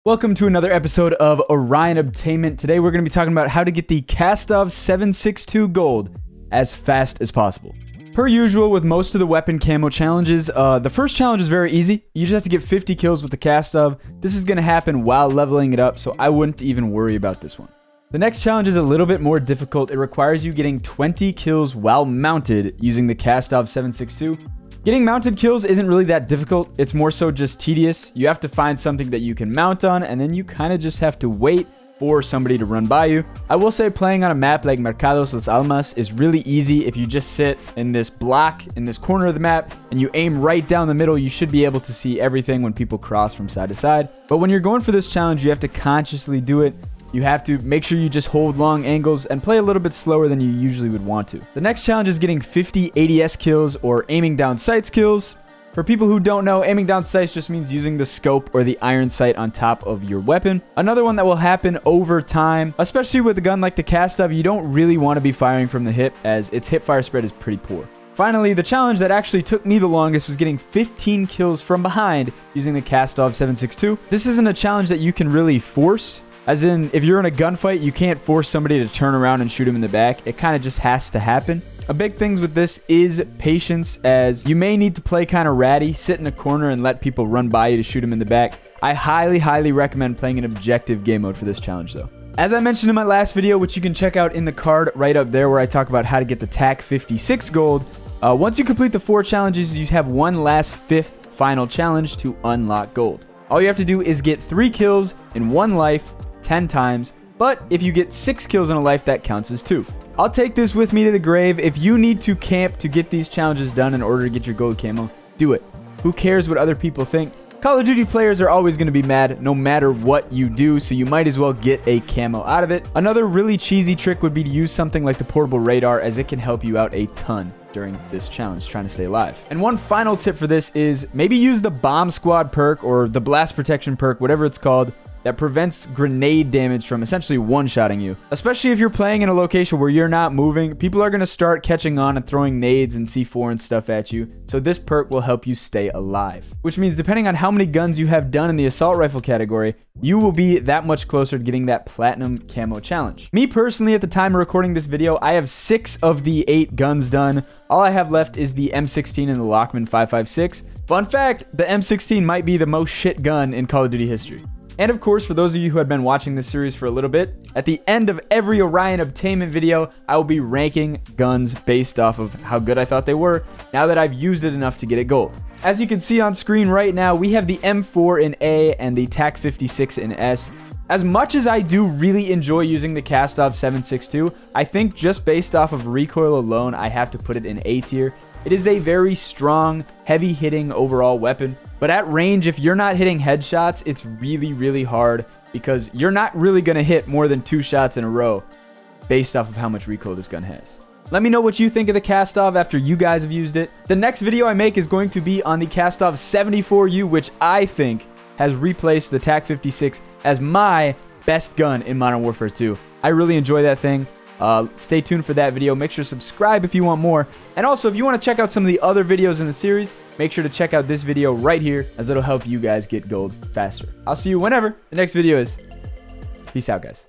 Welcome to another episode of Orion Obtainment. Today we're going to be talking about how to get the KASTOV-762 gold as fast as possible. Per usual with most of the weapon camo challenges, the first challenge is very easy. You just have to get 50 kills with the KASTOV. This is going to happen while leveling it up, so I wouldn't even worry about this one. The next challenge is a little bit more difficult. It requires you getting 20 kills while mounted using the KASTOV-762. Getting mounted kills isn't really that difficult. It's more so just tedious. You have to find something that you can mount on, and then you kind of just have to wait for somebody to run by you. I will say playing on a map like Mercados Las Almas is really easy. If you just sit in this block, in this corner of the map, and you aim right down the middle, you should be able to see everything when people cross from side to side. But when you're going for this challenge, you have to consciously do it. You have to make sure you just hold long angles and play a little bit slower than you usually would want to. The next challenge is getting 50 ADS kills or aiming down sights kills. For people who don't know, aiming down sights just means using the scope or the iron sight on top of your weapon. Another one that will happen over time, especially with a gun like the KASTOV, you don't really want to be firing from the hip as its hip fire spread is pretty poor. Finally, the challenge that actually took me the longest was getting 15 kills from behind using the KASTOV-762. This isn't a challenge that you can really force. As in, if you're in a gunfight, you can't force somebody to turn around and shoot him in the back. It kind of just has to happen. A big thing with this is patience, as you may need to play kind of ratty, sit in a corner and let people run by you to shoot him in the back. I highly recommend playing an objective game mode for this challenge though. As I mentioned in my last video, which you can check out in the card right up there where I talk about how to get the TAC 56 gold, once you complete the 4 challenges, you have one last 5th final challenge to unlock gold. All you have to do is get 3 kills in 1 life 10 times, but if you get 6 kills in a life, that counts as 2. I'll take this with me to the grave. If you need to camp to get these challenges done in order to get your gold camo, do it. Who cares what other people think? Call of Duty players are always going to be mad no matter what you do, so you might as well get a camo out of it. Another really cheesy trick would be to use something like the portable radar, as it can help you out a ton during this challenge trying to stay alive. And one final tip for this is maybe use the bomb squad perk or the blast protection perk, whatever it's called, that prevents grenade damage from essentially one-shotting you. Especially if you're playing in a location where you're not moving, people are going to start catching on and throwing nades and C4 and stuff at you, so this perk will help you stay alive. Which means depending on how many guns you have done in the assault rifle category, you will be that much closer to getting that platinum camo challenge. Me personally, at the time of recording this video, I have 6 of the 8 guns done. All I have left is the M16 and the Lockman 5.56. Fun fact, the M16 might be the most shit gun in Call of Duty history. And of course, for those of you who have been watching this series for a little bit, at the end of every Orion Obtainment video, I will be ranking guns based off of how good I thought they were, now that I've used it enough to get it gold. As you can see on screen right now, we have the M4 in A and the TAC 56 in S. As much as I do really enjoy using the KASTOV-762, I think just based off of recoil alone, I have to put it in A tier. It is a very strong, heavy-hitting overall weapon. But at range, if you're not hitting headshots, it's really hard because you're not really going to hit more than 2 shots in a row based off of how much recoil this gun has. Let me know what you think of the KASTOV after you guys have used it. The next video I make is going to be on the KASTOV-74U, which I think has replaced the TAC 56 as my best gun in Modern Warfare 2. I really enjoy that thing. Stay tuned for that video. Make sure to subscribe if you want more. And also, if you want to check out some of the other videos in the series, make sure to check out this video right here, as it'll help you guys get gold faster. I'll see you whenever the next video is. Peace out, guys.